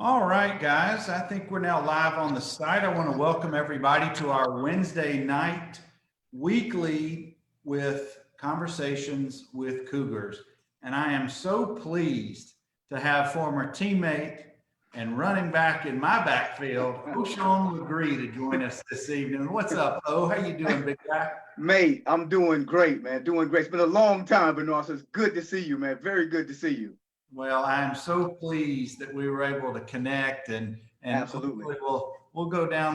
All right, guys, I think we're now live on the site. I want to welcome everybody to our Wednesday night weekly with Conversations with Cougars. And I am so pleased to have former teammate and running back in my backfield, O'Shawn Gree, to join us this evening. What's up, O? How you doing, big guy? Mate, I'm doing great, man. Doing great. It's been a long time, Benoit. So it's good to see you, man. Very good to see you. Well, I am so pleased that we were able to connect and Absolutely. hopefully we'll go down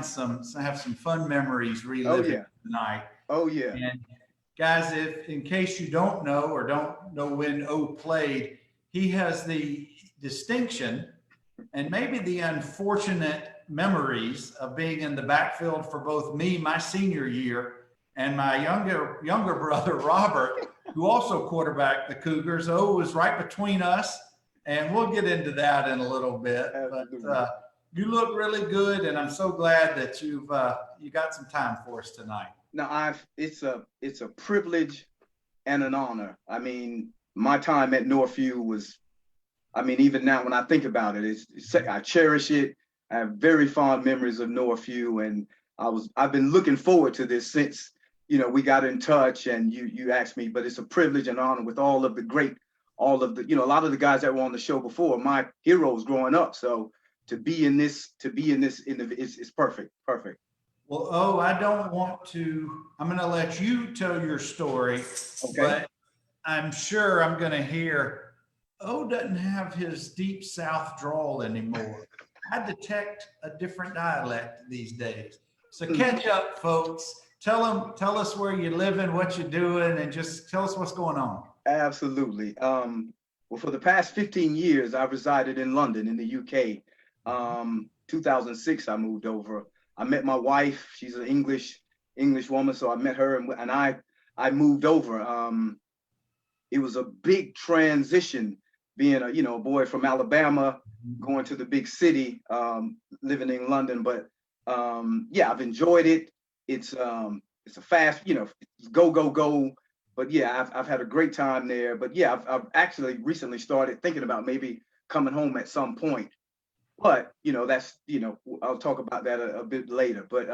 have some fun memories Oh reliving yeah. tonight. Oh yeah. And guys, if in case you don't know or don't know when O played, he has the distinction and maybe the unfortunate memories of being in the backfield for both me, my senior year, and my younger brother Robert, who also quarterbacked the Cougars. O was right between us, and we'll get into that in a little bit. But Absolutely. you look really good, and I'm so glad that you got some time for us tonight. Now it's a privilege and an honor. I mean, my time at Northview was, I mean, even now when I think about it, I cherish it. I have very fond memories of Northview, and I've been looking forward to this since we got in touch and you asked me. But it's a privilege and honor with all of the a lot of the guys that were on the show before, my heroes growing up. So it's perfect, perfect. Well, oh, I don't want to. I'm going to let you tell your story, Okay. but I'm sure I'm going to hear, O doesn't have his deep South drawl anymore. I detect a different dialect these days. So catch up, folks. Tell us where you're living, what you're doing, and just tell us what's going on. Absolutely. Well, for the past 15 years, I've resided in London, in the UK. 2006, I moved over. I met my wife. She's an English woman, so I met her, and I moved over. It was a big transition, being a boy from Alabama, going to the big city, living in London. But yeah, I've enjoyed it. It's a fast, go go go. But yeah, I've had a great time there. But yeah, I've actually recently started thinking about maybe coming home at some point. But that's I'll talk about that a bit later. But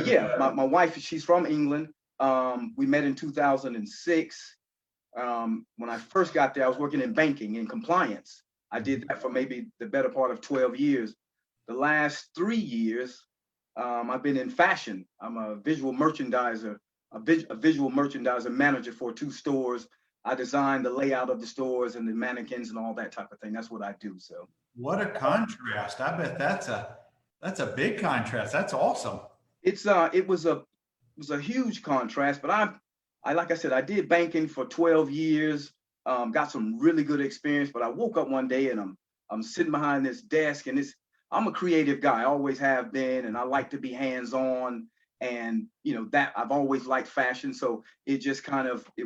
yeah, my wife, she's from England. We met in 2006. When I first got there, I was working in banking and compliance. I did that for maybe the better part of 12 years. The last 3 years, I've been in fashion. I'm a visual merchandiser, a visual merchandiser manager for two stores. I design the layout of the stores and the mannequins and all that type of thing. That's what I do. So What a contrast! I bet that's a big contrast. That's awesome. it was a huge contrast, but I like I said, I did banking for 12 years, got some really good experience, but I woke up one day and I'm sitting behind this desk, and I'm a creative guy, I always have been, and I like to be hands-on, and that I've always liked fashion, so it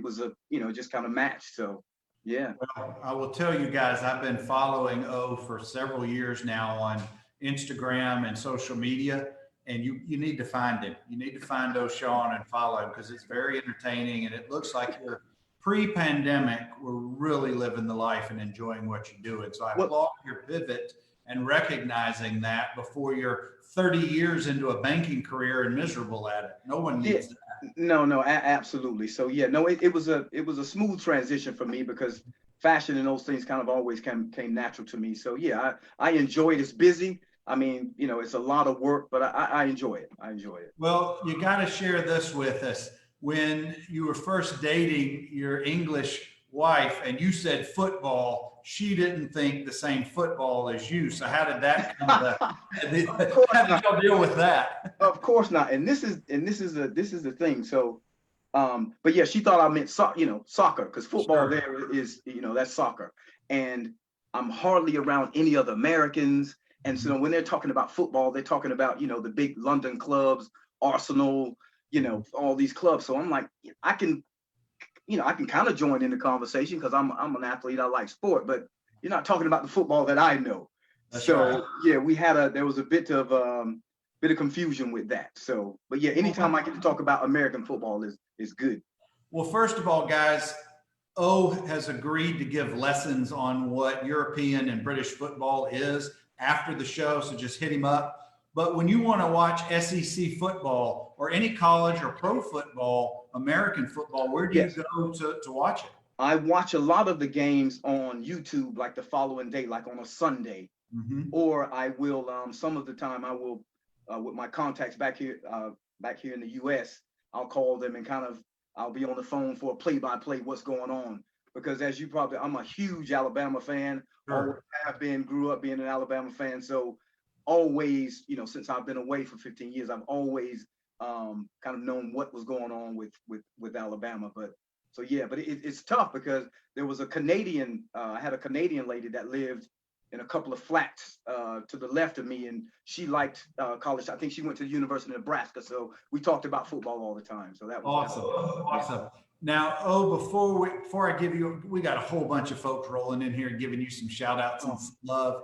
was a just kind of matched. So yeah. Well, I will tell you guys, I've been following O for several years now on Instagram and social media, and you need to find him. You need to find O'Shawn and follow him because it's very entertaining, and it looks like you're pre-pandemic. We're really living the life and enjoying what you're doing. So I Well, applaud your pivot and recognizing that before you're 30 years into a banking career and miserable at it. No one yeah, needs that. no, absolutely. So yeah, no, it was a smooth transition for me because fashion and those things kind of always came natural to me. So yeah, I enjoy it. It's busy. I mean, it's a lot of work, but I enjoy it. I enjoy it. Well, you got to share this with us. When you were first dating your English wife and you said football, she didn't think the same football as you. So how did that come to, Of course how did not. y'all deal with that? Of course not. And this is the thing. So, but yeah, she thought I meant soccer, because football Sure. there is, that's soccer. And I'm hardly around any other Americans. And so when they're talking about football, they're talking about, the big London clubs, Arsenal, all these clubs. So I'm like, I can kind of join in the conversation because I'm an athlete. I like sport, but you're not talking about the football that I know. That's right. So yeah, there was a bit of confusion with that. So, but yeah, anytime I get to talk about American football is good. Well, first of all, guys, O has agreed to give lessons on what European and British football is. after the show, so just hit him up. But when you want to watch SEC football or any college or pro football, American football, where do you Yes. go to watch it? I watch a lot of the games on YouTube, like the following day, like on a Sunday, or I will, some of the time I will, with my contacts back here in the US, I'll call them and kind of, I'll be on the phone for a play-by-play what's going on. Because as you probably, I'm a huge Alabama fan, always have been, grew up being an Alabama fan. So always, you know, since I've been away for 15 years, I've always kind of known what was going on with Alabama. But so yeah, but it's tough because there was a Canadian, I had a Canadian lady that lived in a couple of flats to the left of me, and she liked college. I think she went to the University of Nebraska, so we talked about football all the time. So that was awesome. Awesome. Now, before I give you, we got a whole bunch of folks rolling in here giving you some shout outs and some love,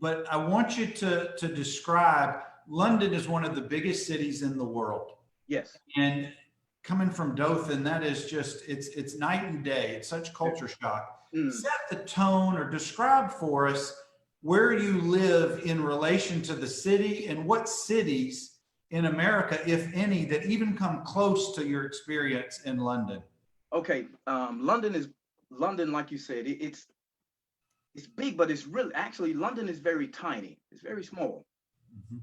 but I want you to describe, London is one of the biggest cities in the world. Yes. And coming from Dothan, that is just, it's night and day. It's such culture shock. Set the tone or describe for us where you live in relation to the city, and what cities in America, if any, that even come close to your experience in London. Okay, London, like you said, it's big, but it's really, actually, London is very tiny. It's very small.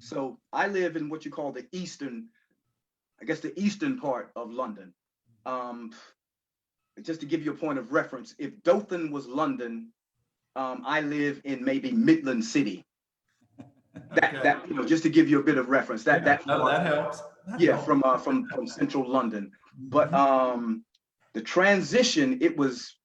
So I live in what you call the eastern part of London. Just to give you a point of reference, if Dothan was London, I live in maybe Midland City. That you know, just to give you a bit of reference. That helps. Yeah, from central London. But the transition, it was,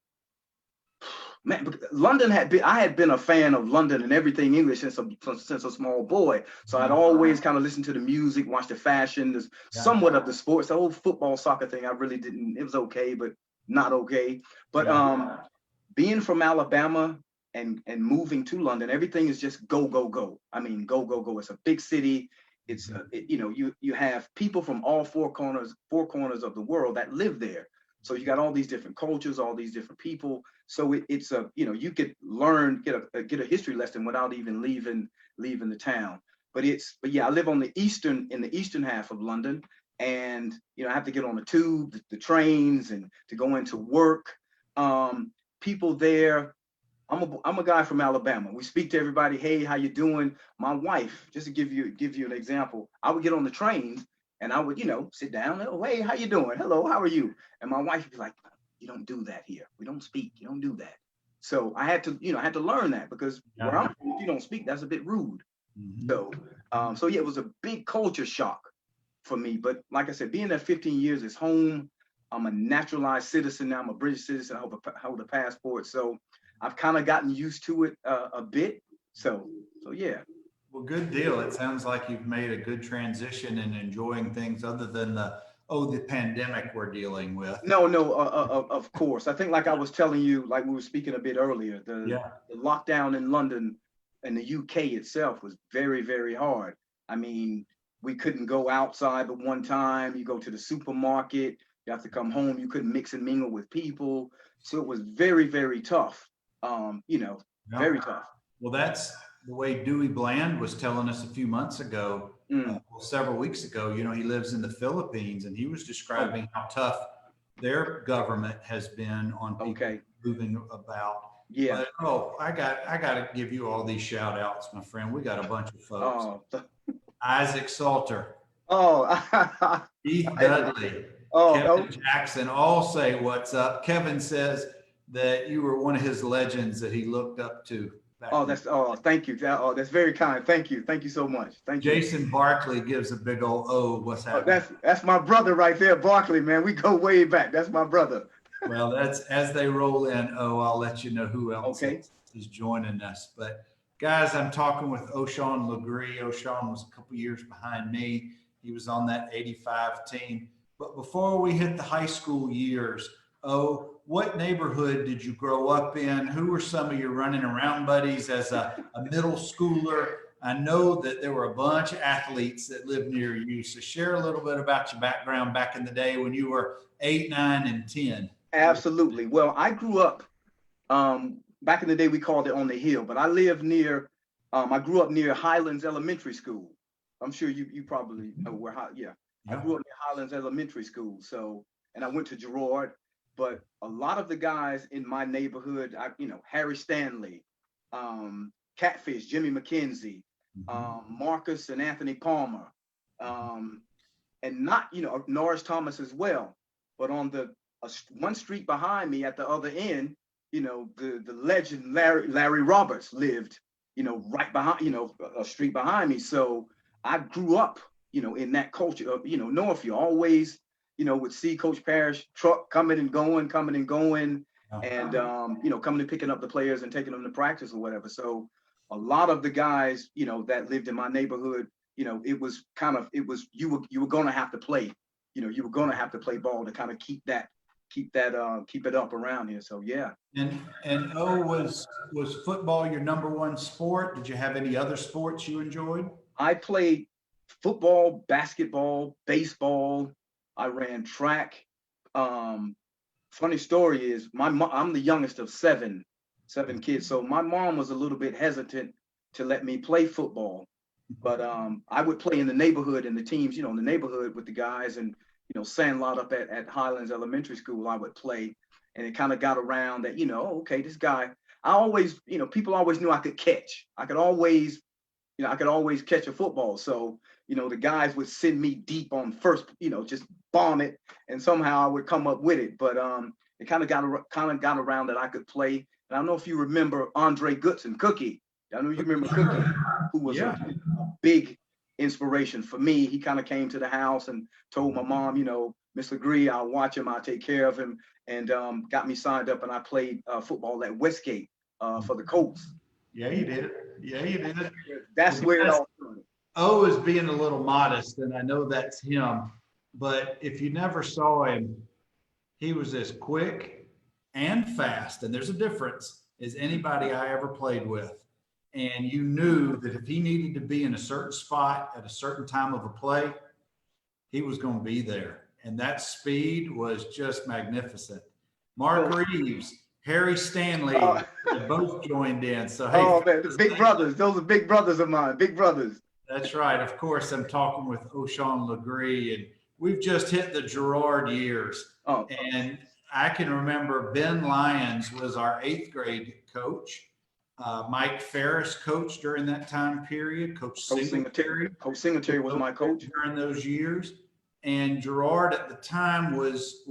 man, London I had been a fan of London and everything English since a small boy. So I'd always kind of listen to the music, watch the fashion, somewhat of the sports. The whole football, soccer thing, I really didn't. It was okay, but not okay. But being from Alabama and moving to London, everything is just go, go, go. I mean, go, go, go. It's a big city. It's you know, you have people from all four corners of the world that live there. So you got all these different cultures, all these different people. So it's a, you know, you could learn, get a history lesson without even leaving the town. But yeah, I live in the eastern half of London, and you know, I have to get on the tube, the trains, and to go into work. People there, I'm a guy from Alabama. We speak to everybody. Hey, how you doing? My wife, just to give you an example, I would get on the trains and I would, you know, sit down. Oh, hey, how you doing? Hello, how are you? And my wife would be like, you don't do that here. We don't speak. You don't do that. So I had to learn that, because where I'm from, if you don't speak, that's a bit rude. So yeah, it was a big culture shock for me. But like I said, being there 15 years is home. I'm a naturalized citizen now. I'm a British citizen. I hold a passport. So I've kind of gotten used to it a bit. So yeah. Well, good deal. It sounds like you've made a good transition and enjoying things other than the pandemic we're dealing with. No, of course. I think, like I was telling you, like we were speaking a bit earlier, the lockdown in London and the UK itself was very, very hard. I mean, we couldn't go outside but one time. You go to the supermarket, you have to come home. You couldn't mix and mingle with people. So it was very, very tough. You know, very tough. Well, that's the way Dewey Bland was telling us a few months ago, several weeks ago. You know, he lives in the Philippines, and he was describing how tough their government has been on people moving about. Yeah. But, I got to give you all these shout outs, my friend. We got a bunch of folks. Isaac Salter. Keith Dudley. Kevin Jackson. All say what's up. Kevin says that you were one of his legends that he looked up to. Thank you. That's very kind. Thank you so much. Thank you. Jason Barkley gives a big old what's happening? That's my brother right there, Barkley, man. We go way back. That's my brother. Well, that's as they roll in. I'll let you know who else is joining us. But guys, I'm talking with O'Shawn LeGree. O'Shawn was a couple years behind me. He was on that 85 team. But before we hit the high school years, what neighborhood did you grow up in? Who were some of your running around buddies as a middle schooler? I know that there were a bunch of athletes that lived near you. So share a little bit about your background back in the day when you were 8, 9, and 10. Absolutely. Well, I grew up, back in the day, we called it on the hill, but I lived near I grew up near Highlands Elementary School. I'm sure you probably know where. Yeah, I Yeah. grew up near Highlands Elementary School. So, and I went to Girard, but a lot of the guys in my neighborhood, Harry Stanley, Catfish, Jimmy McKenzie, Mhm. Marcus and Anthony Palmer, and not, Norris Thomas as well. But on one street behind me at the other end, the legend Larry Roberts lived, right behind, a street behind me. So I grew up, in that culture of, Northview. Always, would see Coach Parrish truck coming and going, Yeah. and coming and picking up the players and taking them to practice or whatever. So a lot of the guys, that lived in my neighborhood, you were going to have to play, you were going to have to play ball to kind of keep it up around here. So yeah. And was football your number one sport? Did you have any other sports you enjoyed? I played football, basketball, baseball. I ran track. Um, Funny story is I'm the youngest of seven kids. So my mom was a little bit hesitant to let me play football. But I would play in the neighborhood and the teams, in the neighborhood with the guys, and Sandlot up at Highlands Elementary School, I would play. And it kind of got around that, oh, okay, this guy, I always, people always knew I could catch. I could always catch a football. So, the guys would send me deep on first, just bomb it, and somehow I would come up with it. But it kind of got around that I could play. And I don't know if you remember Andre Goodson, Cookie. I know you remember Cookie, who was a Yeah. big inspiration for me. He kind of came to the house and told my mom, Mr. Gree, I'll watch him, I'll take care of him, and got me signed up, and I played football at Westgate for the Colts. Yeah, you did. Yeah, you did. Well, That's where it guys, all started. O is being a little modest, and I know that's him. But if you never saw him, he was as quick and fast, and there's a difference, as anybody I ever played with. And you knew that if he needed to be in a certain spot at a certain time of a play, he was going to be there. And that speed was just magnificent. Mark So, Reeves, Harry Stanley uh, have both joined in. So, hey, oh man, the big brothers. Those are big brothers of mine. Big brothers. that's right. Of course, I'm talking with O'Shawn Legree, and we've just hit the Girard years. Oh, And I can remember Ben Lyons was our eighth grade coach. Mike Ferris coached during that time period. Coach Coach Singletary. Singletary Coach Singletary was my coach. during those years. And Girard at the time was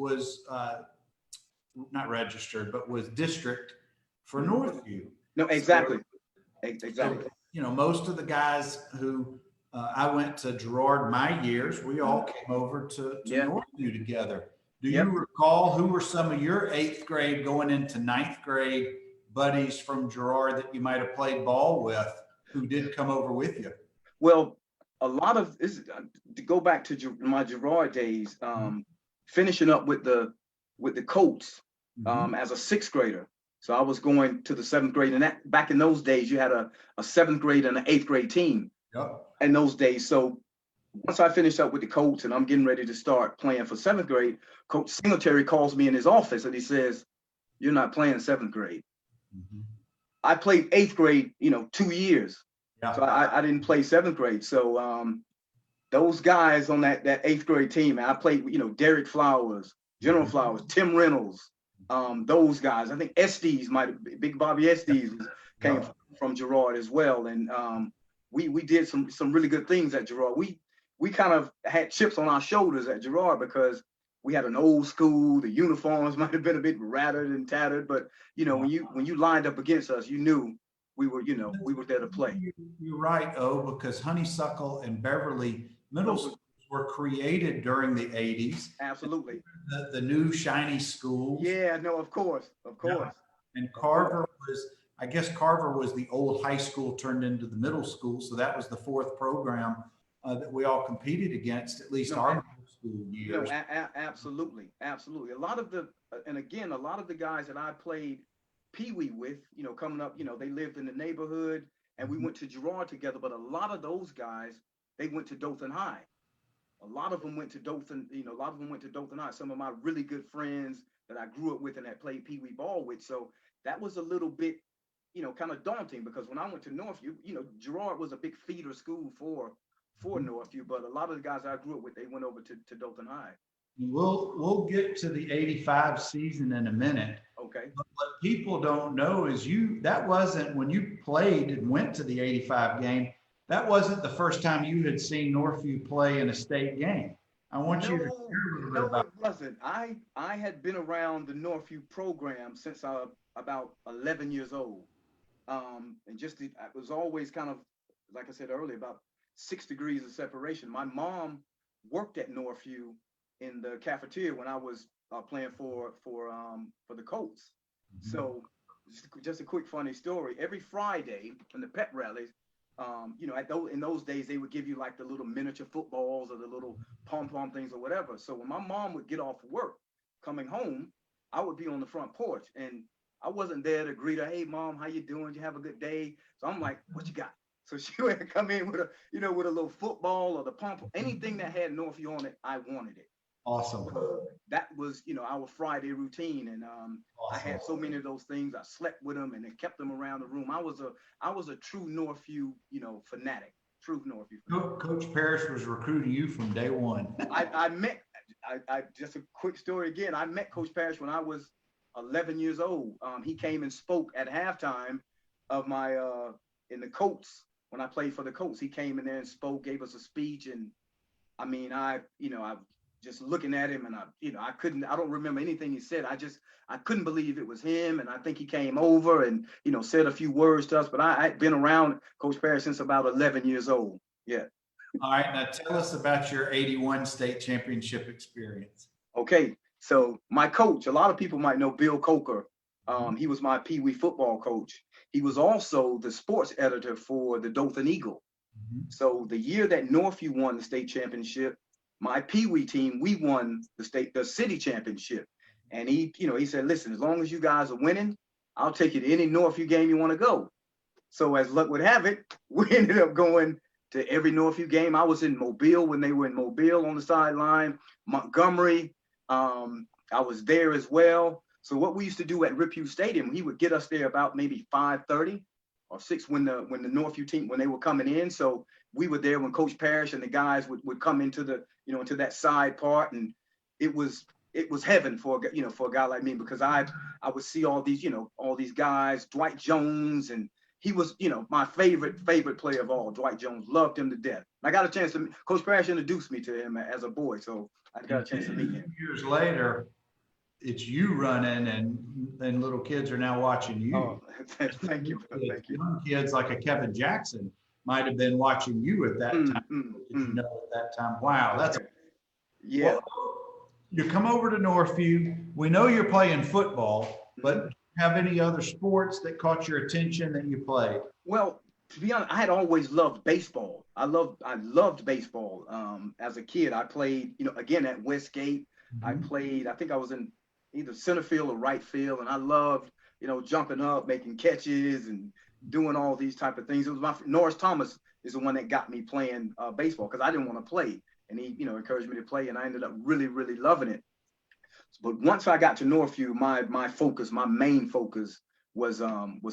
not registered, but was district for Northview. No, exactly. Exactly. So, most of the guys who I went to Girard my years, we all came over to Yeah. Northview together. Do you Yep. recall who were some of your eighth grade going into ninth grade buddies from Girard that you might have played ball with who did come over with you? Well, a lot of this, to go back to my Girard days, finishing up with the Colts as a sixth grader. So I was going to the seventh grade, and that back in those days, you had a seventh grade and an eighth grade team Yep. in those days. So once I finished up with the Colts and I'm getting ready to start playing for seventh grade, Coach Singletary calls me in his office and he says, "You're not playing seventh grade." Mhm. I played eighth grade, 2 years. Yeah. So I didn't play seventh grade. So those guys on that eighth grade team, I played, Derek Flowers, General Flowers, Tim Reynolds, those guys. I think Estes might have, Big Bobby Estes came from Girard as well. And we did some really good things at Girard. We kind of had chips on our shoulders at Girard because we had an old school. The uniforms might have been a bit rattered and tattered, but when you lined up against us, you knew we were there to play. You're right, because Honeysuckle and Beverly middle schools were created during the 80s. Absolutely. The new shiny schools. Yeah, no, of course. Yeah. And Carver I guess Carver was the old high school turned into the middle school. So that was the fourth program that we all competed against, at least our middle school years. Absolutely. A lot of the guys that I played Pee Wee with, coming up, they lived in the neighborhood and we went to Girard together. But a lot of those guys, they went to Dothan High. A lot of them went to Dothan, High. Some of my really good friends that I grew up with and that played Pee Wee ball with. So that was a little bit kind of daunting because when I went to Northview, Girard was a big feeder school for Northview, but a lot of the guys I grew up with, they went over to Dothan High. We'll get to the 85 season in a minute. Okay. But what people don't know is that wasn't when you played and went to the 85 game, that wasn't the first time you had seen Northview play in a state game. I want you to hear a little bit about it wasn't. I had been around the Northview program since I was about 11 years old. And I was always kind of, like I said earlier, about 6 degrees of separation. My mom worked at Northview in the cafeteria when I was playing for the Colts. Mm-hmm. So just a quick funny story. Every Friday in the pep rallies, in those days they would give you like the little miniature footballs or the little pom-pom things or whatever. So when my mom would get off work, coming home, I would be on the front porch, and I wasn't there to greet her. Hey, Mom, how you doing? Did you have a good day? So I'm like, what you got? So she would come in with a little football or the pom-pom, anything that had Northview on it, I wanted it. Awesome. So that was, our Friday routine, and awesome. I had so many of those things. I slept with them and then kept them around the room. I was a true Northview, fanatic. True Northview fanatic. Coach Parrish was recruiting you from day one. I just a quick story again. I met Coach Parrish when I was 11 years old. He came and spoke at halftime of my in the Colts when I played for the Colts. He came in there and spoke, gave us a speech, and I mean, I just looking at him, and I don't remember anything he said. I couldn't believe it was him, and I think he came over and said a few words to us. But I'd been around Coach Parrish since about 11 years old. Yeah. All right, now tell us about your 81 state championship experience. Okay, so my coach, a lot of people might know Bill Coker. He was my Pee Wee football coach. He was also the sports editor for the Dothan Eagle. Mm-hmm. So the year that Northview won the state championship, my Pee Wee team, we won the city championship. And he said, listen, as long as you guys are winning, I'll take you to any Northview game you want to go. So as luck would have it, we ended up going to every Northview game. I was in Mobile when they were in Mobile on the sideline, Montgomery. I was there as well. So what we used to do at Riphew Stadium, he would get us there about maybe 5:30 or 6 when the Northview team, when they were coming in. So we were there when Coach Parrish and the guys would come into the, into that side part. And it was heaven for a guy like me, because I would see all these guys, Dwight Jones, and he was, my favorite player of all. Dwight Jones, loved him to death. I got a chance to, Coach Parrish introduced me to him as a boy, so I got a chance to meet him. Years later, it's you running, and little kids are now watching you. Oh, thank you. Thank you. Young kids like a Kevin Jackson might have been watching you at that time. At that time. Wow, that's yeah. Well, you come over to Northview. We know you're playing football, but do you have any other sports that caught your attention that you played? Well, to be honest, I had always loved baseball. I loved baseball. As a kid, I played, again at Westgate. I played, I think I was in either center field or right field, and I loved, jumping up, making catches, and doing all these type of things. It was Norris Thomas is the one that got me playing baseball, because I didn't want to play, and he, encouraged me to play, and I ended up really, really loving it. But once I got to Northview, my main focus was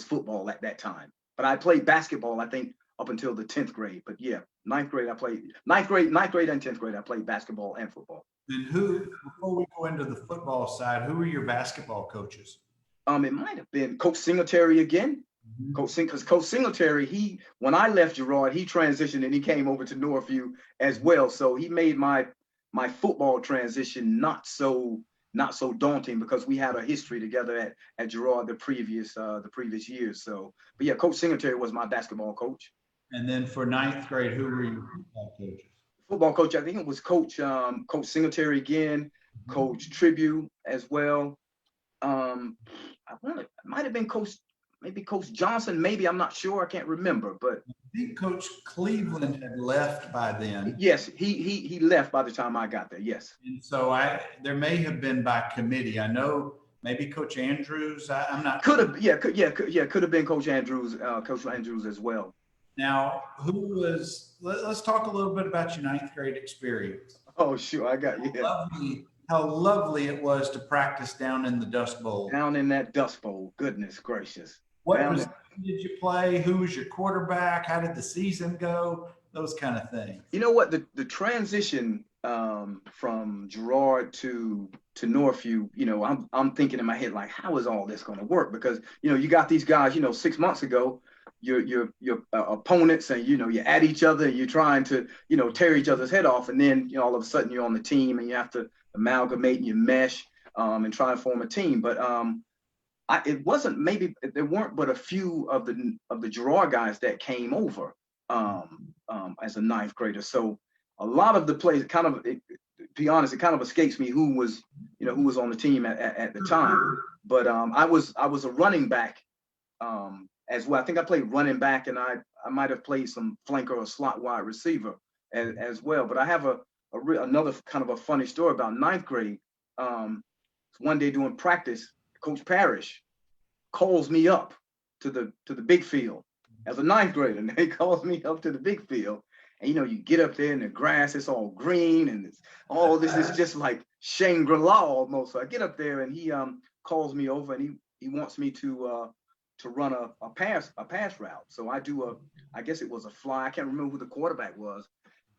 football at that time. But I played basketball, I think, up until the 10th grade. But yeah, ninth grade and 10th grade, I played basketball and football. And before we go into the football side, who were your basketball coaches? It might have been Coach Singletary again. Because Coach Singletary, when I left Girard, he transitioned and he came over to Northview as well. So he made my football transition not so daunting, because we had a history together at Girard the previous years. So, but yeah, Coach Singletary was my basketball coach. And then for 9th grade, who were your football coaches? Football coach, I think it was Coach Singletary again, Coach Tribute as well. It might have been Coach Johnson, maybe, I'm not sure, I can't remember, but I think Coach Cleveland had left by then. Yes, he left by the time I got there. Yes. And so there may have been by committee. I know maybe Coach Andrews. I'm not. Could have been Coach Andrews as well. Now, let's talk a little bit about your 9th grade experience. Oh, sure, I got you. How lovely it was to practice down in the Dust Bowl. Down in that Dust Bowl, goodness gracious. What did you play? Who was your quarterback? How did the season go? Those kind of things. You know what? The transition from Girard to Northview, I'm thinking in my head like, how is all this going to work? Because you got these guys, 6 months ago, your opponents, and you're at each other, and you're trying to tear each other's head off, and then all of a sudden you're on the team, and you have to amalgamate and you mesh and try and form a team. But it wasn't, maybe there weren't but a few of the Girard guys that came over as a ninth grader. So a lot of the plays to be honest, it kind of escapes me who was on the team at the time. But I was a running back as well. I think I played running back, and I might have played some flanker or slot wide receiver as well. But I have another kind of a funny story about ninth grade. One day during practice, Coach Parrish calls me up to the big field as a ninth grader, and he calls me up to the big field. And you get up there in the grass, it's all green, and it's all this is just like Shangri-La almost. So I get up there, and he calls me over, and he wants me to run a pass route. So I do I guess it was a fly. I can't remember who the quarterback was.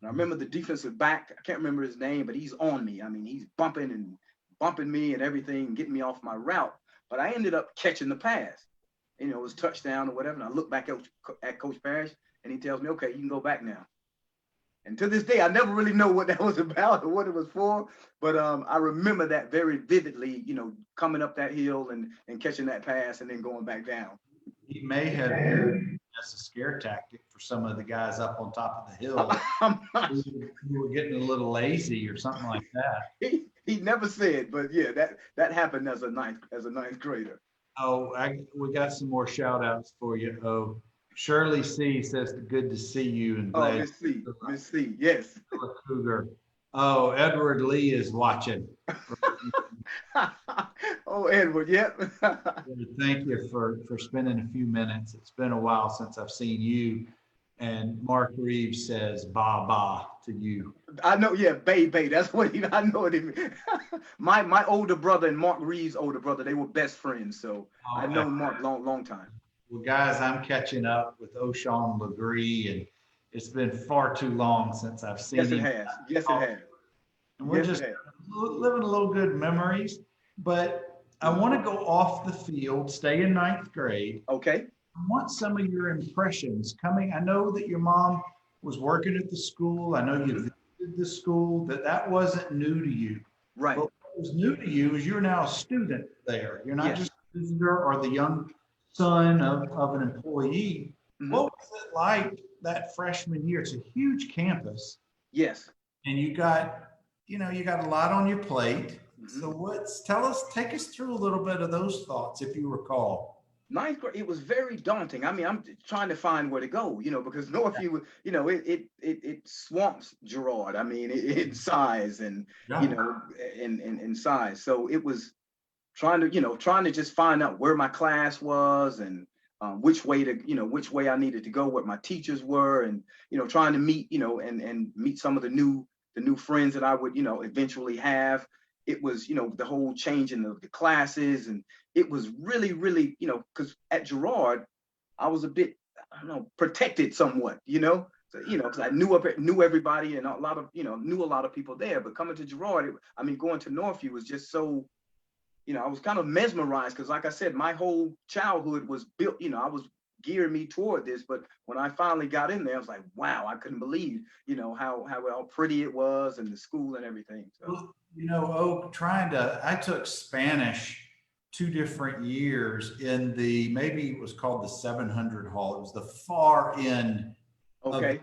And I remember the defensive back, I can't remember his name, but he's on me. I mean, he's bumping me and everything, getting me off my route. But I ended up catching the pass. It was touchdown or whatever. And I look back at Coach Parrish, and he tells me, okay, you can go back now. And to this day, I never really know what that was about or what it was for. But I remember that very vividly, coming up that hill and catching that pass and then going back down. He may have been as a scare tactic for some of the guys up on top of the hill. You were getting a little lazy or something like that. He never said, but yeah, that happened as a ninth grader. Oh, we got some more shout outs for you. Oh, Shirley C says good to see you and glad. Miss C, yes. Cougar. Oh, Edward Lee is watching. Oh, Edward, yep. Thank you for spending a few minutes. It's been a while since I've seen you. And Mark Reeves says ba to you. I know, yeah, bay. That's what I know what he means. My older brother and Mark Reeves' older brother, they were best friends. So I know Mark long time. Well, guys, I'm catching up with O'Shawn LeGree, and it's been far too long since I've seen him. Yes, it has. And we're just living a little good memories. But I want to go off the field, stay in ninth grade. Okay. I want some of your impressions coming. I know that your mom was working at the school. I know you visited the school, that wasn't new to you. Right. But what was new to you is you're now a student there. You're not just a visitor or the young son of an employee. Mm-hmm. What was it like that freshman year? It's a huge campus. Yes. And you got a lot on your plate. Mm-hmm. So take us through a little bit of those thoughts, if you recall. Ninth grade, it was very daunting. I mean, I'm trying to find where to go, because Northview, it swamps Girard. I mean, in size and, in size. So it was trying to just find out where my class was and which way I needed to go, what my teachers were, and, trying to meet, and meet some of the new friends that I would, eventually have. It was, the whole changing of the classes, and it was really, really, because at Girard, I was a bit, protected somewhat, so, because I knew everybody and knew a lot of people there. But coming to Girard, going to Northview was just so, I was kind of mesmerized because, like I said, my whole childhood was built, I was gearing me toward this. But when I finally got in there, I was like, wow, I couldn't believe, how pretty it was and the school and everything. So. I took Spanish 2 different years in maybe it was called the 700 hall. It was the far end. Okay.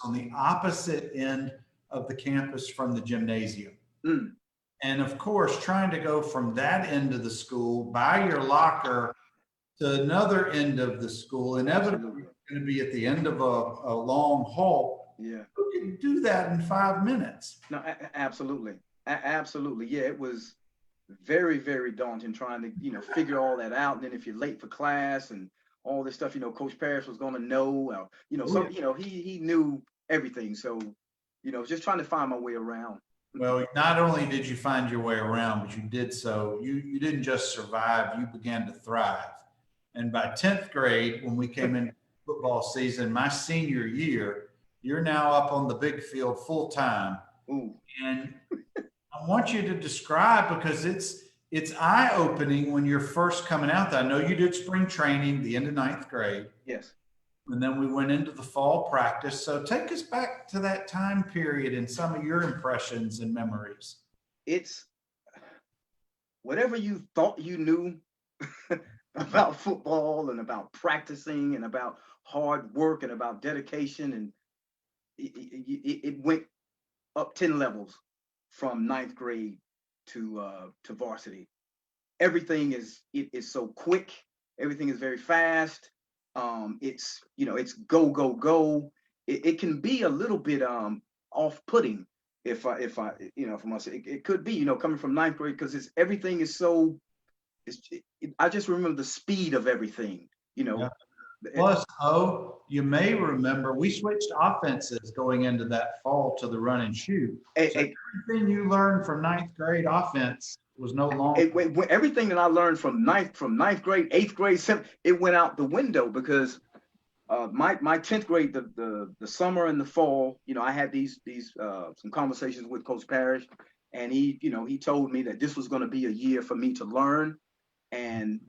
On the opposite end of the campus from the gymnasium. Mm. And of course, trying to go from that end of the school by your locker to another end of the school, inevitably going to be at the end of a long hall. Yeah. Who can do that in 5 minutes? No, absolutely. Absolutely. Yeah, it was very, very daunting trying to, figure all that out. And then if you're late for class and all this stuff, Coach Parrish was going to know, he knew everything. So, just trying to find my way around. Well, not only did you find your way around, but you did so. You didn't just survive, you began to thrive. And by 10th grade, when we came in football season, my senior year, you're now up on the big field full time. Ooh. And I want you to describe, because it's eye opening when you're first coming out there. I know you did spring training the end of 9th grade. Yes. And then we went into the fall practice. So take us back to that time period and some of your impressions and memories. It's whatever you thought you knew about football and about practicing and about hard work and about dedication, and it went up 10 levels from 9th grade to varsity. Everything is so quick. Everything is very fast. It's go go go. It can be a little bit off-putting if I if I must say it could be, coming from 9th grade, because everything is so. I just remember the speed of everything. Yeah. Plus, you may remember we switched offenses going into that fall to the run and shoot. So everything you learned from 9th grade offense was no longer. Everything that I learned from ninth grade, 8th grade, 7th, it went out the window, because my 10th grade, the summer and the fall, I had these some conversations with Coach Parrish, and he told me that this was going to be a year for me to learn and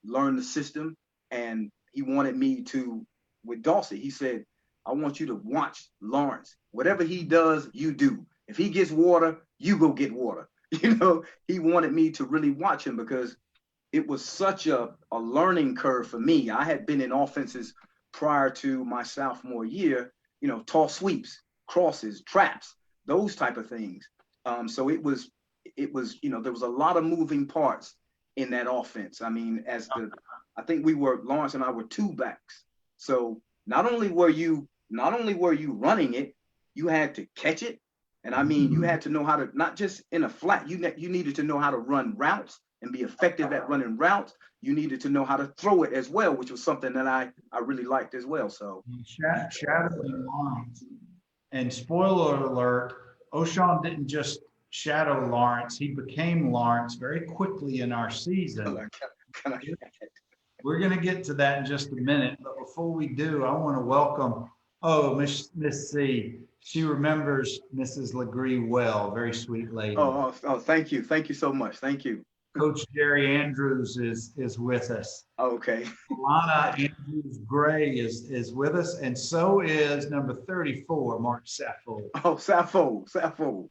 learn the system. And he wanted me to, with Dawsey, he said, I want you to watch Lawrence. Whatever he does, you do. If he gets water, you go get water. He wanted me to really watch him, because it was such a learning curve for me. I had been in offenses prior to my sophomore year, toss sweeps, crosses, traps, those type of things. So it was, there was a lot of moving parts in that offense. I mean, I think Lawrence and I were two backs. So not only were you running it, you had to catch it. And I mean, you had to know how to, not just in a flat, you needed to know how to run routes and be effective at running routes. You needed to know how to throw it as well, which was something that I really liked as well. So shadowing lines. And spoiler alert, O'Shawn didn't just shadow Lawrence, he became Lawrence very quickly in our season. We're going to get to that in just a minute, but before we do, I want to welcome Miss C. She remembers Mrs. Legree well, very sweet lady. Oh, thank you so much. Thank you. Coach Jerry Andrews is with us. Okay. Alana Andrews Gray is with us, and so is number 34, Mark Sappho. Oh, Sappho.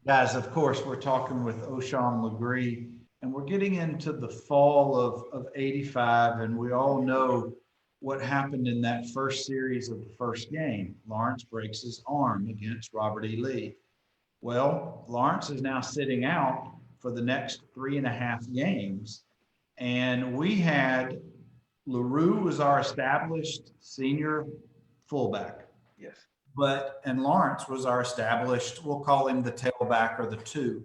Guys, of course, we're talking with O'Shawn Legree, and we're getting into the fall of 85, and we all know what happened in that first series of the first game. Lawrence breaks his arm against Robert E. Lee. Well, Lawrence is now sitting out for the next 3.5 games. And we had LaRue was our established senior fullback. Yes. And Lawrence was our established, we'll call him the tailback or the 2.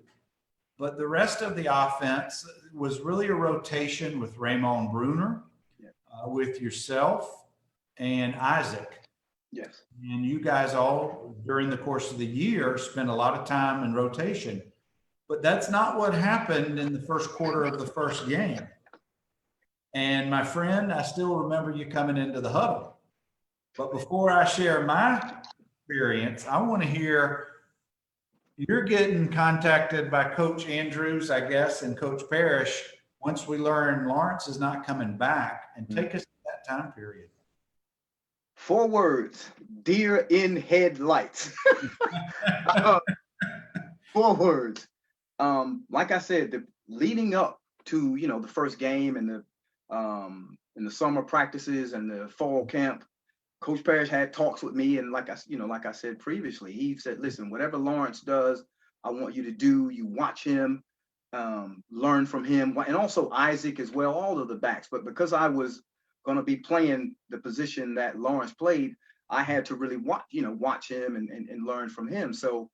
But the rest of the offense was really a rotation with Raymond Bruner, with yourself and Isaac. Yes. And you guys all, during the course of the year, spent a lot of time in rotation. But that's not what happened in the first quarter of the first game. And my friend, I still remember you coming into the huddle. But before I share my experience, I want to hear, you're getting contacted by Coach Andrews, I guess, and Coach Parrish once we learn Lawrence is not coming back, and take us to that time period. 4 words: deer in headlights. 4 words. Like I said, leading up to the first game and the summer practices and the fall camp, Coach Parrish had talks with me, and like I said previously, he said, "Listen, whatever Lawrence does, I want you to do. You watch him, learn from him, and also Isaac as well, all of the backs. But because I was going to be playing the position that Lawrence played, I had to really watch him and learn from him. So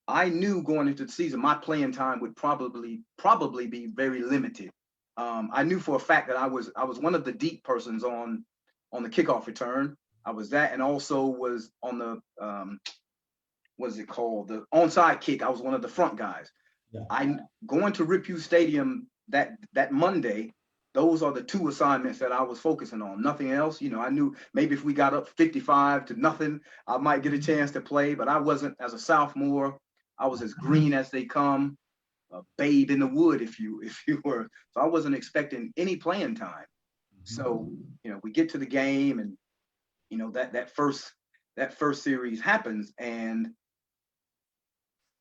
I knew going into the season, my playing time would probably be very limited. I knew for a fact that I was one of the deep persons on the kickoff return. I was that, and also was on the what is it called? The onside kick. I was one of the front guys. Yeah. I going to Rip U Stadium that Monday. those are the two assignments that I was focusing on. Nothing else. I knew maybe if we got up 55-0, I might get a chance to play, but I wasn't. As a sophomore, I was as green as they come, a babe in the wood, if you were. So I wasn't expecting any playing time. So, we get to the game, and that first series happens, and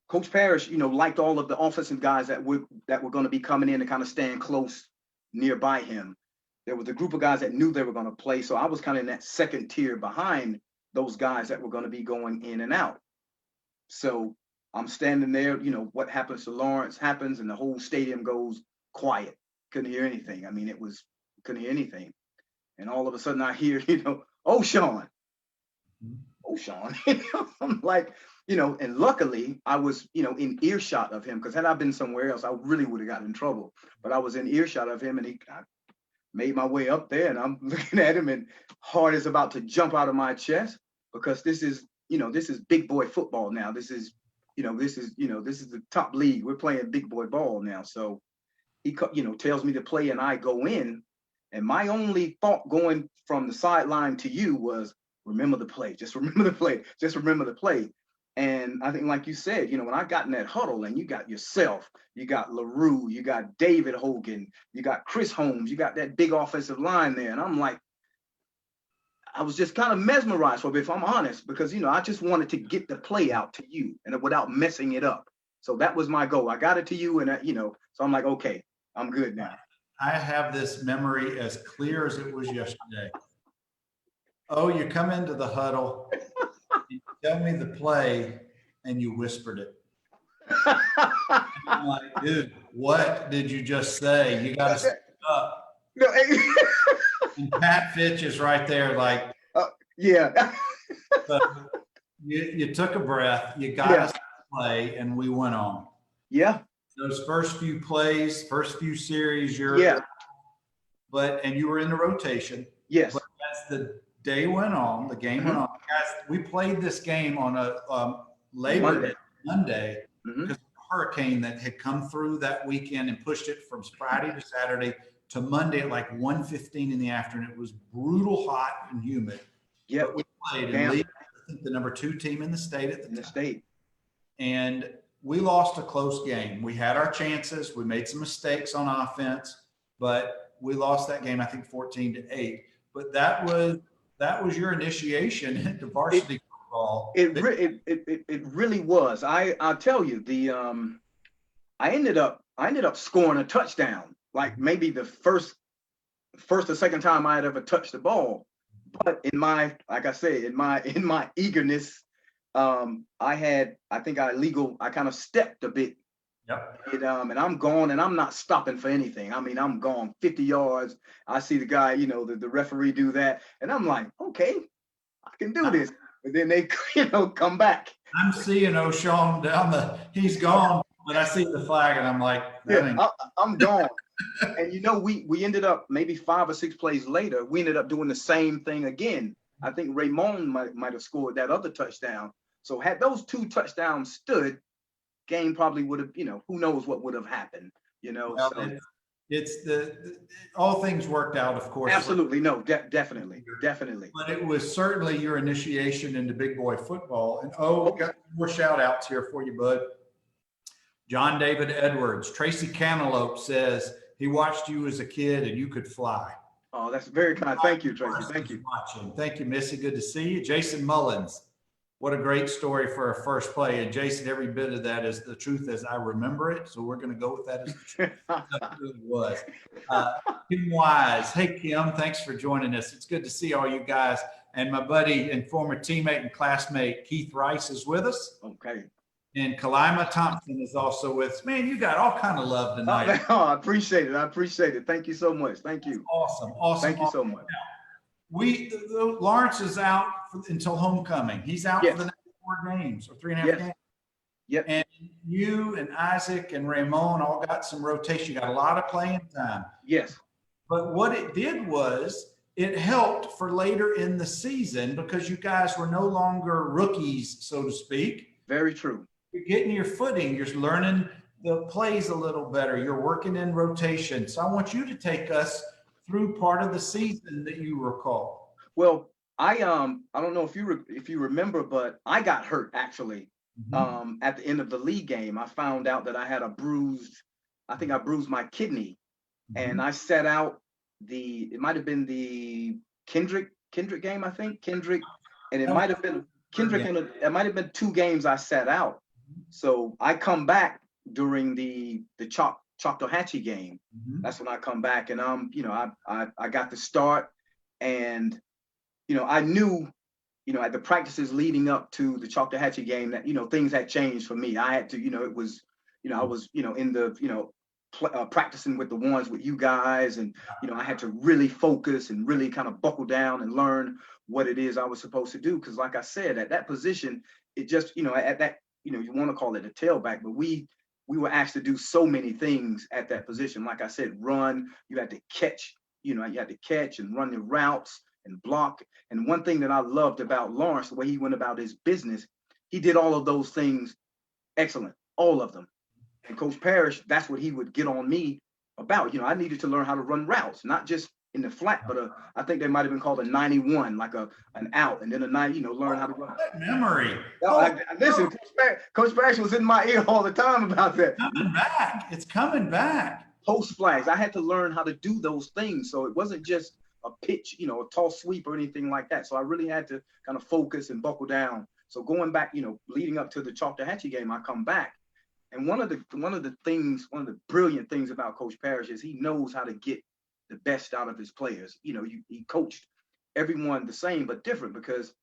Coach Parrish, liked all of the offensive guys that were going to be coming in and kind of staying close nearby him. There was a group of guys that knew they were going to play, so I was kind of in that second tier behind those guys that were going to be going in and out. So I'm standing there, what happens to Lawrence happens, and the whole stadium goes quiet. Couldn't hear anything. I mean, couldn't hear anything. And all of a sudden I hear, oh, Sean. Oh, Sean. I'm like, and luckily I was, in earshot of him, because had I been somewhere else, I really would have gotten in trouble. But I was in earshot of him, and I made my way up there, and I'm looking at him, and heart is about to jump out of my chest, because this is big boy football now. This is the top league. We're playing big boy ball now. So he, tells me to play, and I go in, and my only thought going from the sideline to you was, remember the play, just remember the play, just remember the play. And I think, like you said, when I got in that huddle, and you got yourself, you got LaRue, you got David Hogan, you got Chris Holmes, you got that big offensive line there. And I'm like, I was just kind of mesmerized for a bit, if I'm honest, because, I just wanted to get the play out to you and without messing it up. So that was my goal. I got it to you, and, so I'm like, okay, I'm good now. I have this memory as clear as it was yesterday. Oh, you come into the huddle, you tell me the play, and you whispered it. I'm like, dude, what did you just say? You got to speak up. No, and Pat Fitch is right there, like, yeah. But you took a breath, you got us to play, and we went on. Yeah. Those first few plays, first few series, and you were in the rotation. Yes. But as the day went on, the game went on. Guys, we played this game on a Labor Day, Monday, because of the hurricane that had come through that weekend and pushed it from Friday to Saturday to Monday at like 1:15 in the afternoon. It was brutal, hot, and humid. Yeah, we played in league, I think the number 2 team in the state at the time. And we lost a close game. We had our chances. We made some mistakes on offense, but we lost that game, I think 14-8. But that was your initiation into varsity football. It really was. I'll tell you, I ended up scoring a touchdown, like maybe the first or second time I had ever touched the ball. But in my eagerness, I kind of stepped a bit. Yep. And I'm gone, and I'm not stopping for anything. I mean, I'm gone 50 yards. I see the guy, the referee do that, and I'm like, okay, I can do this. But then they, come back. I'm seeing O'Shawn he's gone, but I see the flag, and I'm like, I'm gone. And we ended up maybe 5 or 6 plays later, we ended up doing the same thing again. I think Raymond might have scored that other touchdown. So had those 2 touchdowns stood, game probably would have, who knows what would have happened, Well, so. It's all things worked out, of course. Absolutely. No, definitely. But it was certainly your initiation into big boy football. And got more shout outs here for you, bud. John David Edwards, Tracy Cantaloupe says he watched you as a kid and you could fly. Oh, that's very kind. Thank you, Tracy. Thank you. Watching. Thank you, Missy. Good to see you. Jason Mullins. What a great story for a first play. And Jason, every bit of that is the truth as I remember it. So we're going to go with that as the truth. That really was. Kim Wise. Hey, Kim, thanks for joining us. It's good to see all you guys. And my buddy and former teammate and classmate, Keith Rice, is with us. Okay. And Kalima Thompson is also with us. Man, you got all kind of love tonight. Oh, I appreciate it. Thank you so much. Thank you. Awesome. Thank you so much. Lawrence is out until homecoming. He's out for the next 4 games or 3.5 games. Yep. And you and Isaac and Ramon all got some rotation. You got a lot of playing time. Yes. But what it did was it helped for later in the season because you guys were no longer rookies, so to speak. Very true. You're getting your footing. You're learning the plays a little better. You're working in rotation. So I want you to take us through part of the season that you recall. Well, I don't know if if you remember, but I got hurt actually. Mhm. At the end of the league game, I found out that I had I think I bruised my kidney, and Mhm. I set out it might have been the Kendrick game, I think Kendrick, and it That was might have been her Kendrick game. and it might have been two games I sat out. So I come back during the Choctawhatchee game. Mhm. That's when I come back, and I got the start, and I knew, at the practices leading up to the Choctawhatchee game that, things had changed for me. I had to, it was, I was, in the, practicing with the ones with you guys. And, I had to really focus and really kind of buckle down and learn what it is I was supposed to do. Cause like I said, at that position, it just, at that, you want to call it a tailback, but we were asked to do so many things at that position. Like I said, run, you had to catch, you had to catch and run the routes and block. And one thing that I loved about Lawrence, the way he went about his business, he did all of those things excellent, all of them. And Coach Parrish, that's what he would get on me about. I needed to learn how to run routes, not just in the flat, but I think they might have been called a 91, like an out, and then a 9, learn how to run. What memory. No, Oh, listen, Coach Parrish was in my ear all the time about that. coming back. It's coming back. Post flags, I had to learn how to do those things. So it wasn't just a pitch, a tall sweep or anything like that. So I really had to kind of focus and buckle down. So going back, leading up to the Choctawhatchee game, I come back. And one of the brilliant things about Coach Parrish is he knows how to get the best out of his players. He coached everyone the same but different, because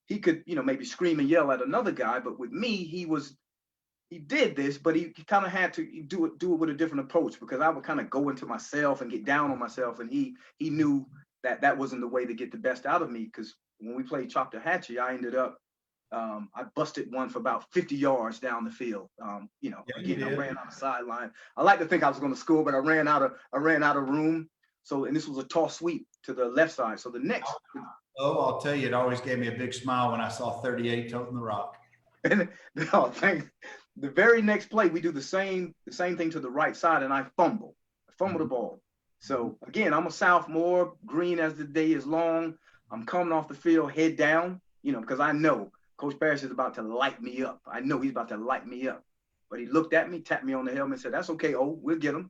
he could, maybe scream and yell at another guy, but with me, he did this, but he kind of had to do it with a different approach, because I would kind of go into myself and get down on myself, and he knew that wasn't the way to get the best out of me. Because when we played Choctawhatchee, I ended up I busted one for about 50 yards down the field. Again, I ran out of sideline. I like to think I was going to score, but I ran out of room. So, and this was a toss sweep to the left side. So the next. Oh, I'll tell you, it always gave me a big smile when I saw 38 toting the rock. And no, the very next play, we do the same thing to the right side, and I fumble the ball. So again, I'm a sophomore, green as the day is long. I'm coming off the field, head down, because I know Coach Parrish is about to light me up. I know he's about to light me up. But he looked at me, tapped me on the helmet, and said, "That's okay, oh, we'll get him."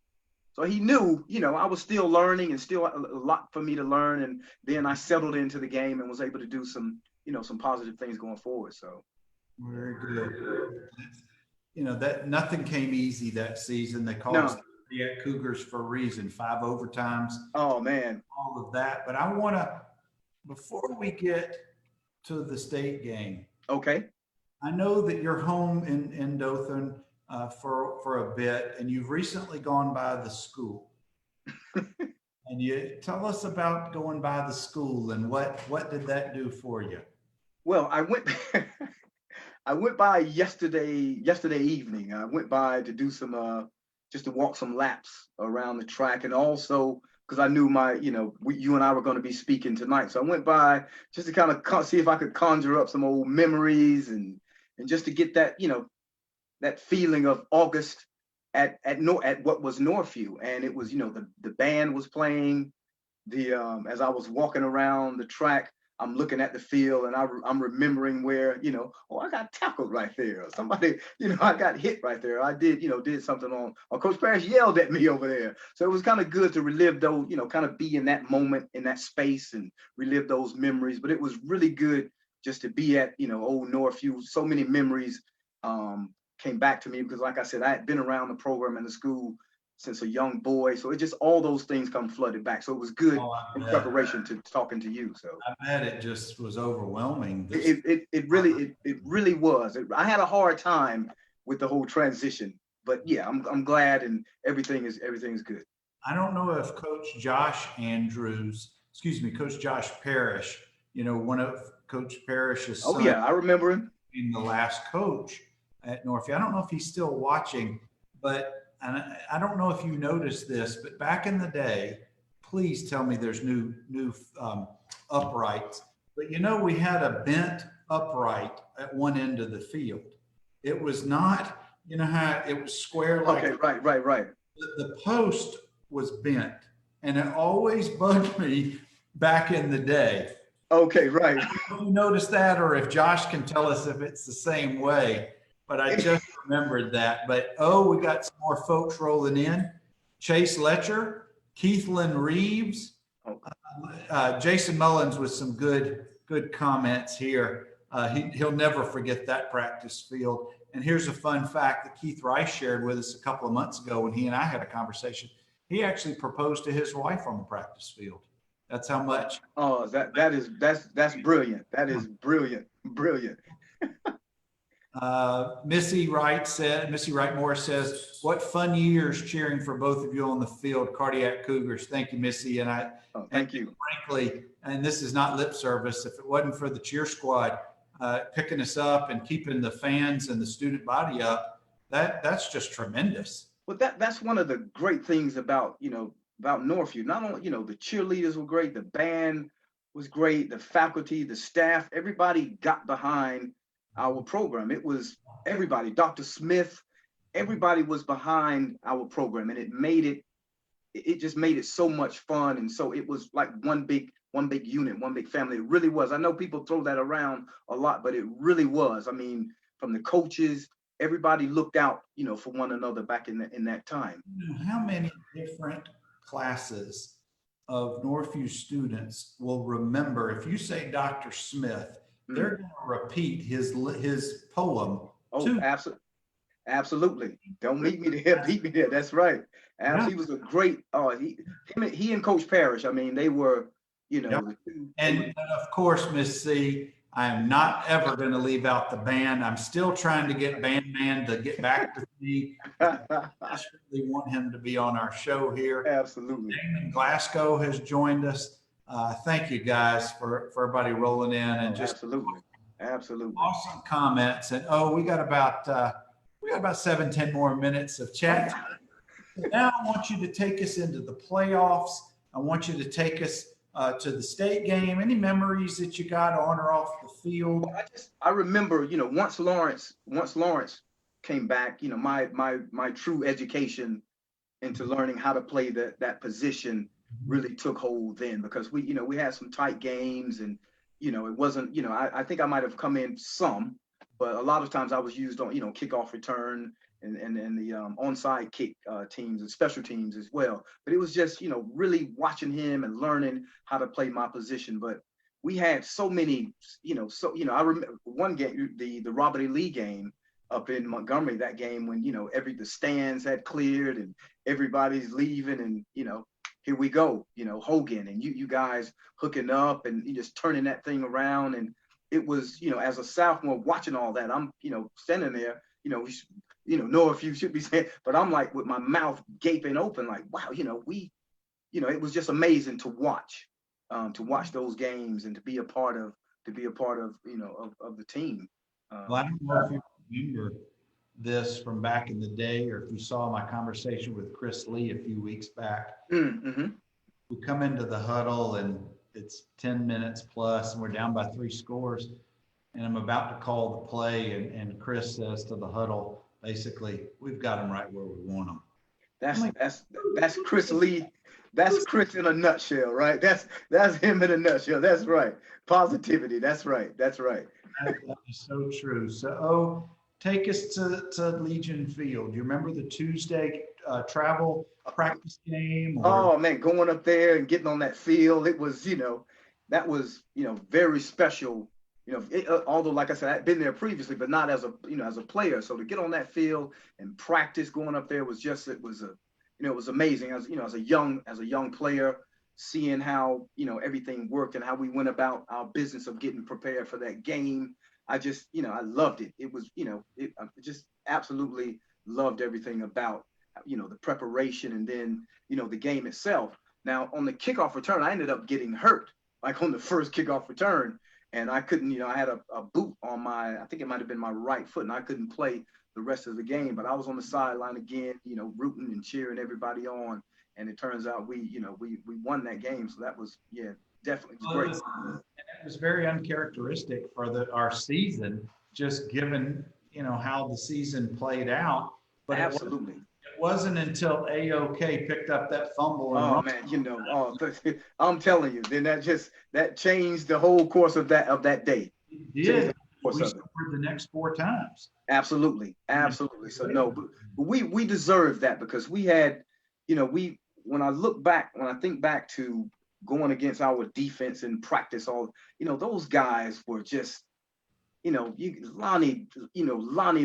So he knew, I was still learning and still a lot for me to learn. And then I settled into the game and was able to do some positive things going forward. So. Very good. That nothing came easy that season. They called us the Cougars for a reason. 5 overtimes. Oh man. All of that. But I want to, before we get to the state game. Okay. I know that you're home in Dothan for a bit, and you've recently gone by the school. And you tell us about going by the school and what did that do for you? Well, I went I went by yesterday evening. I went by to do some just to walk some laps around the track, and also because I knew you and I were going to be speaking tonight. So I went by just to kind of see if I could conjure up some old memories and just to get that, that feeling of August at what was Northview. And it was, the band was playing. As I was walking around the track, I'm looking at the field, and I'm remembering where, I got tackled right there. Or somebody, I got hit right there. I did something or Coach Parrish yelled at me over there. So it was kind of good to relive those, kind of be in that moment, in that space, and relive those memories. But it was really good just to be at, old Northview. So many memories came back to me, because like I said, I had been around the program and the school since a young boy. So it just, all those things come flooded back. So it was good in preparation to talking to you. So I bet it just was overwhelming. It really was. I had a hard time with the whole transition, but yeah, I'm glad, and everything's good. I don't know if Coach Josh Parrish, one of Coach Parrish's sons. Oh yeah, I remember him. Being the last coach at Northview. I don't know if he's still watching, but and I don't know if you noticed this, but back in the day, please tell me there's new uprights. But we had a bent upright at one end of the field. It was not you know how it was square Okay, like right. the post was bent, and it always bugged me back in the day. Okay, right. If you notice that, or if Josh can tell us if it's the same way, but I just remembered that. But oh, we got some more folks rolling in. Chase Letcher, Keithlin Reeves, Oh, Jason Mullins with some good comments here. He'll never forget that practice field. And here's a fun fact that Keith Rice shared with us a couple of months ago when he and I had a conversation. He actually proposed to his wife on the practice field. That's how much. oh, that's brilliant. That is brilliant, brilliant. Missy Wright Moore says, "What fun years cheering for both of you on the field, Cardiac Cougars." Thank you, Missy. Oh, And thank you. frankly, and this is not lip service, if it wasn't for the cheer squad picking us up and keeping the fans and the student body up, that's just tremendous. Well, that's one of the great things about, about Northview. Not only, the cheerleaders were great, the band was great, the faculty, the staff, everybody got behind our program. It was everybody, Dr. Smith, everybody was behind our program, and it just made it so much fun. And so it was like one big unit, one big family. It really was. I know people throw that around a lot, but it really was. I mean, from the coaches, everybody looked out, for one another back in that time. How many different classes of Northview students will remember if you say Dr. Smith, they're going to repeat his poem. Oh, absolutely. Don't meet me there, beat me there. That's right. Yeah. He was a great. He and Coach Parrish. I mean, they were, Yep. And of course, Miss C, I am not ever going to leave out the band. I'm still trying to get Band Man to get back to me. I desperately want him to be on our show here. Absolutely. Damon Glasgow has joined us. Thank you guys for everybody rolling in and just absolutely awesome comments. And we got about 7-10 more minutes of chat. Now I want you to take us into the playoffs. I want you to take us to the state game. Any memories that you got on or off the field? I remember, once Lawrence came back, my true education into learning how to play that position really took hold then, because we had some tight games, and it wasn't, I think I might have come in some, but a lot of times I was used on kickoff return and the onside kick teams and special teams as well. But it was just really watching him and learning how to play my position. But we had so many, I remember one game, the Robert E. Lee game up in Montgomery, that game when the stands had cleared and everybody's leaving, and here we go, Hogan and you guys hooking up and just turning that thing around. And it was, as a sophomore watching all that, I'm standing there, know if you should be saying, but I'm like with my mouth gaping open, like, wow, it was just amazing to watch those games and to be a part of of the team. Well, I don't know if you remember this from back in the day, or if you saw my conversation with Chris Lee a few weeks back. Mm-hmm. We come into the huddle and it's 10 minutes plus, and we're down by 3 scores. And I'm about to call the play, and Chris says to the huddle, basically, we've got them right where we want them. That's Chris Lee. That's Chris in a nutshell, right? That's him in a nutshell. That's right. Positivity. That's right. That is so true. So, take us to Legion Field. Do you remember the Tuesday travel practice game? Oh man, going up there and getting on that field, it was, that was, very special. Although, like I said, I'd been there previously, but not as a player. So to get on that field and practice going up there was it was amazing. As a young player, seeing how, everything worked and how we went about our business of getting prepared for that game. I just, I loved it. It was, I just absolutely loved everything about, the preparation and then, the game itself. Now on the kickoff return, I ended up getting hurt, like on the first kickoff return. And I couldn't, I had a boot on I think it might've been my right foot, and I couldn't play the rest of the game, but I was on the sideline again, rooting and cheering everybody on. And it turns out we won that game. So that was, definitely great. It was very uncharacteristic for our season, just given, how the season played out. But Absolutely. it wasn't until AOK picked up that fumble and Oh run. man, I'm telling you, then that changed the whole course of that day. It Changed the did. course We of it. scored the next 4 times. Absolutely, absolutely. So no, but we deserve that because we had, when I think back to going against our defense in practice, those guys were just, Lonnie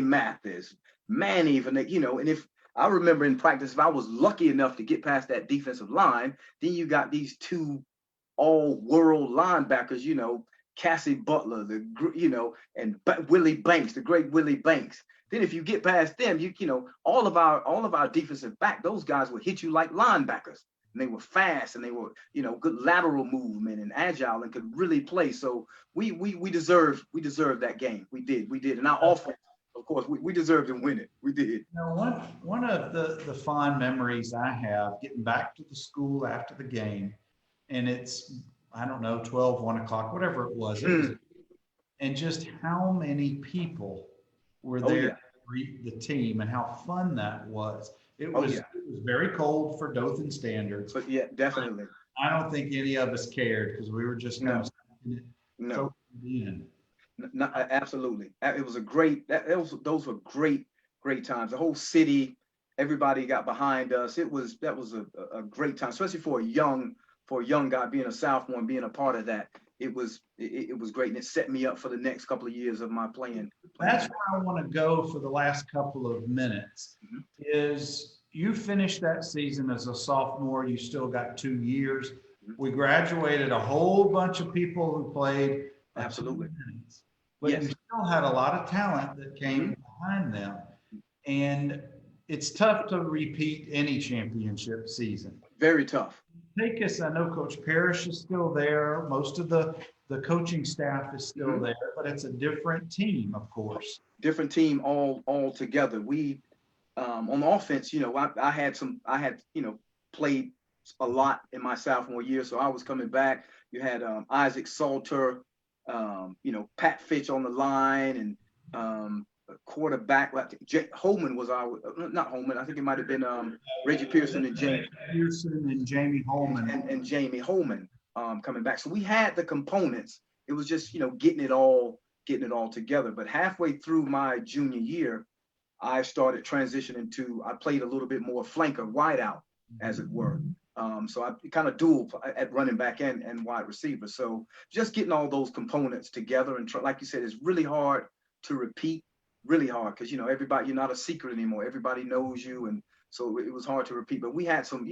Mathis, Manny, even, and if I remember in practice, if I was lucky enough to get past that defensive line, then you got these two all-world linebackers, Cassie Butler, and Willie Banks, the great Willie Banks. Then if you get past them, all of our defensive back, those guys would hit you like linebackers. And they were fast and they were, good lateral movement and agile and could really play. So we deserved that game. We did. And our offense, of course, we deserved to win it. We did. One of the fond memories I have getting back to the school after the game, and it's, I don't know, 12, 1 o'clock, whatever it was. And just how many people were there to greet the team and how fun that was. It was very cold for Dothan standards. But yeah, definitely. I don't think any of us cared because we were just kind of in. No, absolutely. It was a great. Those were great times. The whole city, everybody got behind us. That was a great time, especially for a young guy being a sophomore and being a part of that. It was great, and it set me up for the next couple of years of my playing. That's where I want to go for the last couple of minutes. Is you finished that season as a sophomore? You still got 2 years. We graduated a whole bunch of people who played. Absolutely. But you still had a lot of talent that came behind them. And it's tough to repeat any championship season. Very tough. Take us, I know Coach Parrish is still there. Most of the coaching staff is still there, but it's a different team, of course. Different team all together. We on offense, I had played a lot in my sophomore year, so I was coming back. You had Isaac Salter, Pat Fitch on the line, and quarterback like Holman was not Holman. I think it might have been Reggie Pearson and Jamie Holman and Jamie Holman coming back. So we had the components. It was just getting it all together. But halfway through my junior year, I started transitioning to, I played a little bit more flanker, wide out, as it were. So I kind of dual at running back and wide receiver. So just getting all those components together and like you said, it's really hard to repeat, really hard because everybody, you're not a secret anymore. Everybody knows you, and so it was hard to repeat. But we had some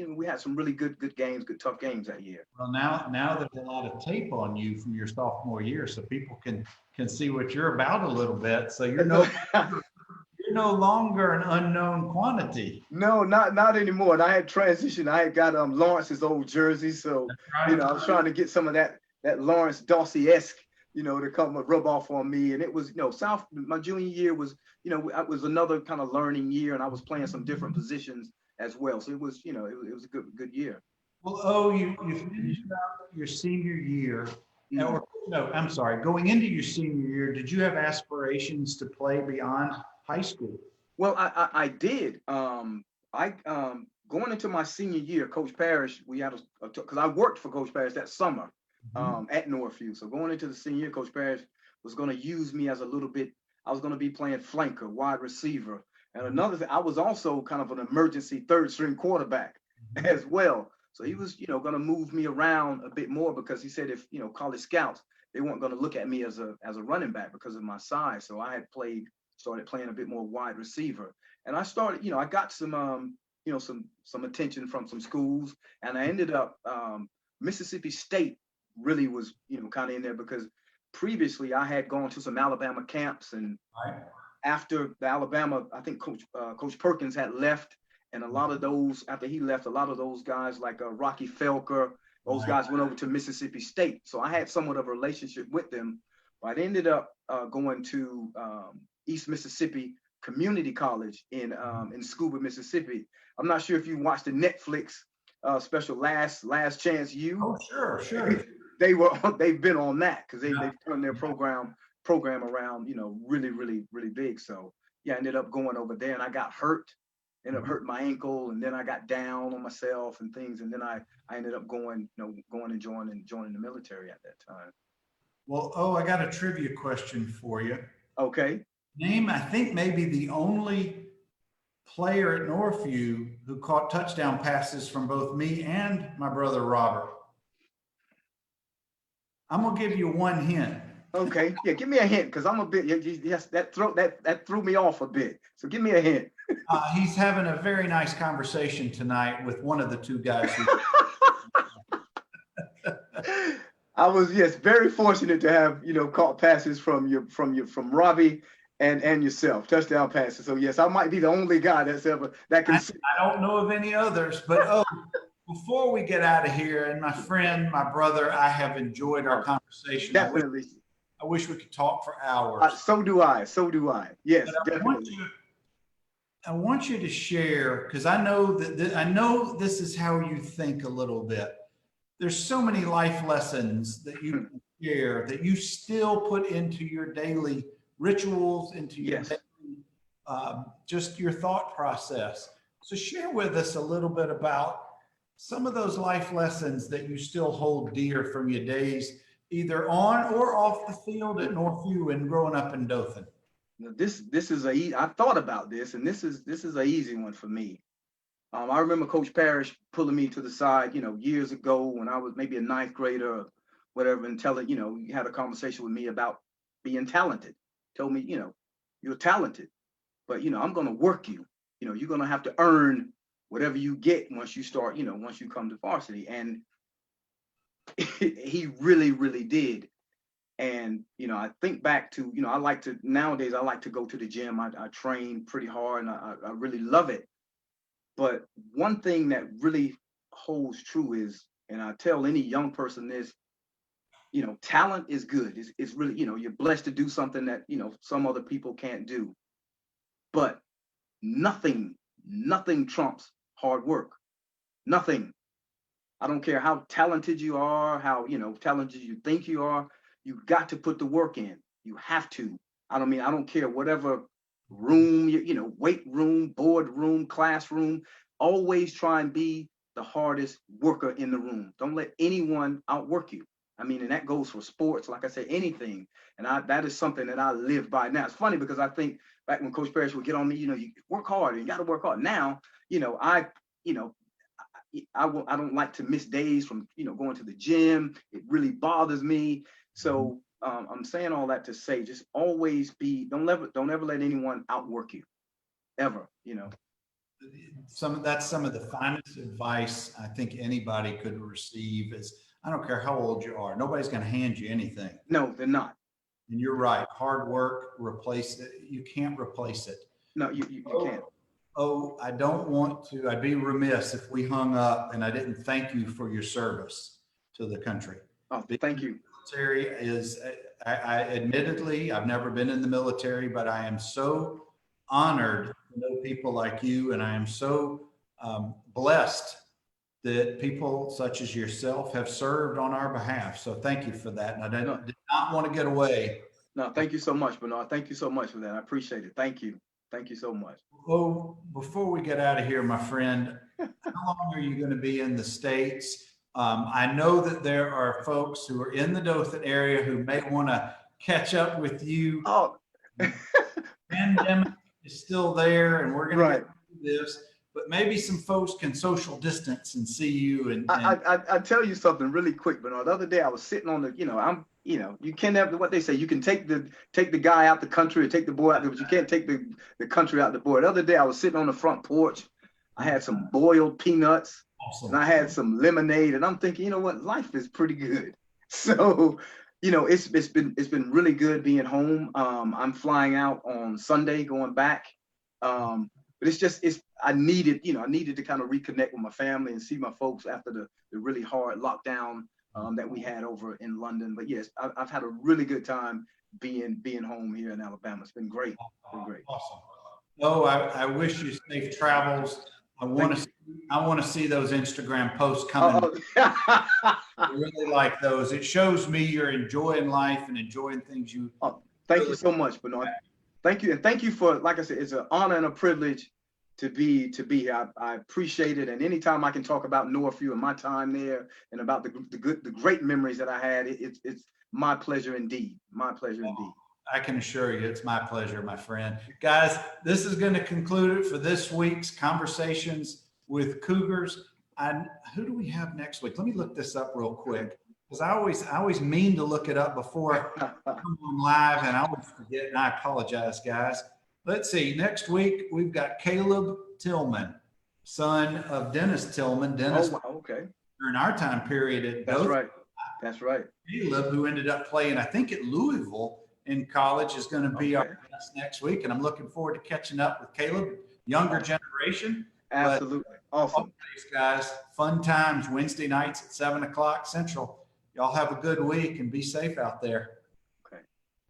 really good games, good tough games that year. Well, now there's a lot of tape on you from your sophomore year, so people can see what you're about a little bit. So you're no longer an unknown quantity. No, not anymore. And I had transitioned. I had got Lawrence's old jersey, so I was trying to get some of that Lawrence Dawsey-esque, to come rub off on me. And it was, my junior year was, it was another kind of learning year, and I was playing some different positions as well. So it was, it was a good year. Well, you finished out your senior year. Or, no, I'm sorry. Going into your senior year, did you have aspirations to play beyond high school? Well, I did. Going into my senior year, Coach Parrish, we had because I worked for Coach Parrish that summer at Northview. So going into the senior year, Coach Parrish was going to use me as a little bit. I was going to be playing flanker, wide receiver, and another thing. I was also kind of an emergency third string quarterback as well. So he was, going to move me around a bit more because he said if college scouts, they weren't going to look at me as a running back because of my size. So I had started playing a bit more wide receiver, and I started, I got some some attention from some schools, and I ended up Mississippi State really was kind of in there because previously I had gone to some Alabama camps, and after the Alabama, I think Coach Perkins had left, and a lot of those after he left, a lot of those guys like Rocky Felker, those guys went over to Mississippi State, so I had somewhat of a relationship with them. But I ended up going to East Mississippi Community College in Scuba, Mississippi. I'm not sure if you watched the Netflix special Last Chance U. Oh, sure. They've been on that because they've turned their program program around, really, really, really big. So yeah, I ended up going over there and I got hurt, ended up hurting my ankle, and then I got down on myself and things. And then I ended up going, going and joining the military at that time. Well, I got a trivia question for you. Okay. Name, I think maybe the only player at Northview who caught touchdown passes from both me and my brother Robert. I'm gonna give you one hint. Okay. Yeah, give me a hint because I'm a bit. Yes, that threw me off a bit. So give me a hint. He's having a very nice conversation tonight with one of the two guys. I was very fortunate to have caught passes from Robbie and yourself, touchdown passes. So yes, I might be the only guy that can. I don't know of any others, but before we get out of here, and my friend, my brother, I have enjoyed our conversation. Definitely. I wish we could talk for hours. So do I. Yes, definitely. I want you to share, because I know that this is how you think a little bit. There's so many life lessons that you can share that you still put into your daily rituals, into your daily, just your thought process. So share with us a little bit about some of those life lessons that you still hold dear from your days, either on or off the field at Northview and growing up in Dothan. This is I thought about this, and this is an easy one for me. I remember Coach Parrish pulling me to the side, years ago when I was maybe a ninth grader or whatever, and he had a conversation with me about being talented. Told me, you're talented, but I'm going to work you. You're going to have to earn whatever you get once you start, once you come to varsity. And he really, really did. And, I think back to, nowadays I like to go to the gym. I train pretty hard and I really love it. But one thing that really holds true is, and I tell any young person this, talent is good. It's really, you're blessed to do something that, some other people can't do. But nothing trumps hard work. Nothing. I don't care how talented you are, how, talented you think you are. You got to put the work in. You have to. I don't care whatever room, weight room, board room, classroom. Always try and be the hardest worker in the room. Don't let anyone outwork you. And that goes for sports, like I said, anything. And that is something that I live by now. It's funny because I think back when Coach Parrish would get on me, you work hard and you got to work hard. Now, I don't like to miss days from, going to the gym. It really bothers me. So I'm saying all that to say, just always don't ever let anyone outwork you, ever. That's some of the finest advice I think anybody could receive is, I don't care how old you are, nobody's going to hand you anything. No, they're not. And you're right. Hard work, replace it. You can't replace it. No, you can't. I don't want to, I'd be remiss if we hung up and I didn't thank you for your service to the country. Oh, thank you. Military is, I admittedly, I've never been in the military, but I am so honored to know people like you. And I am so blessed that people such as yourself have served on our behalf. So thank you for that. And I did not want to get away. No, thank you so much, Bernard. Thank you so much for that. I appreciate it. Thank you. Thank you so much. Well, before we get out of here, my friend, how long are you going to be in the States? I know that there are folks who are in the Dothan area who may want to catch up with you. Oh, pandemic is still there, and we're going to get through this. But maybe some folks can social distance and see you. And I tell you something really quick, Bernard. The other day I was sitting on the, you can't have what they say. You can take the guy out the country or take the boy out there, but you can't take the country out the boy. The other day I was sitting on the front porch. I had some boiled peanuts. Awesome. And I had some lemonade, and I'm thinking, you know what, life is pretty good. So, it's been really good being home. I'm flying out on Sunday, going back. But I needed to kind of reconnect with my family and see my folks after the really hard lockdown that we had over in London. But yes, I've had a really good time being home here in Alabama. It's been great. It's been great. Awesome. Oh, I wish you safe travels. I want to see those Instagram posts coming. I really like those. It shows me you're enjoying life and enjoying things you Thank you so much, Bernard. Thank you. And thank you for, like I said, it's an honor and a privilege to be here. I appreciate it. And anytime I can talk about Northview and my time there and about the great memories that I had, it's my pleasure indeed. My pleasure indeed. I can assure you it's my pleasure, my friend. Guys, this is going to conclude it for this week's Conversations with Cougars. Who do we have next week? Let me look this up real quick, because I always mean to look it up before I come on live, and I always forget, and I apologize, guys. Let's see. Next week, we've got Caleb Tillman, son of Dennis Tillman. Dennis, oh, okay. during our time period at That's Dothan. right. That's right. Caleb, who ended up playing, I think, at Louisville in college, is going to be our guest next week, and I'm looking forward to catching up with Caleb, younger generation. Absolutely. Awesome. Thanks, guys. Fun times Wednesday nights at 7 o'clock Central. Y'all have a good week and be safe out there.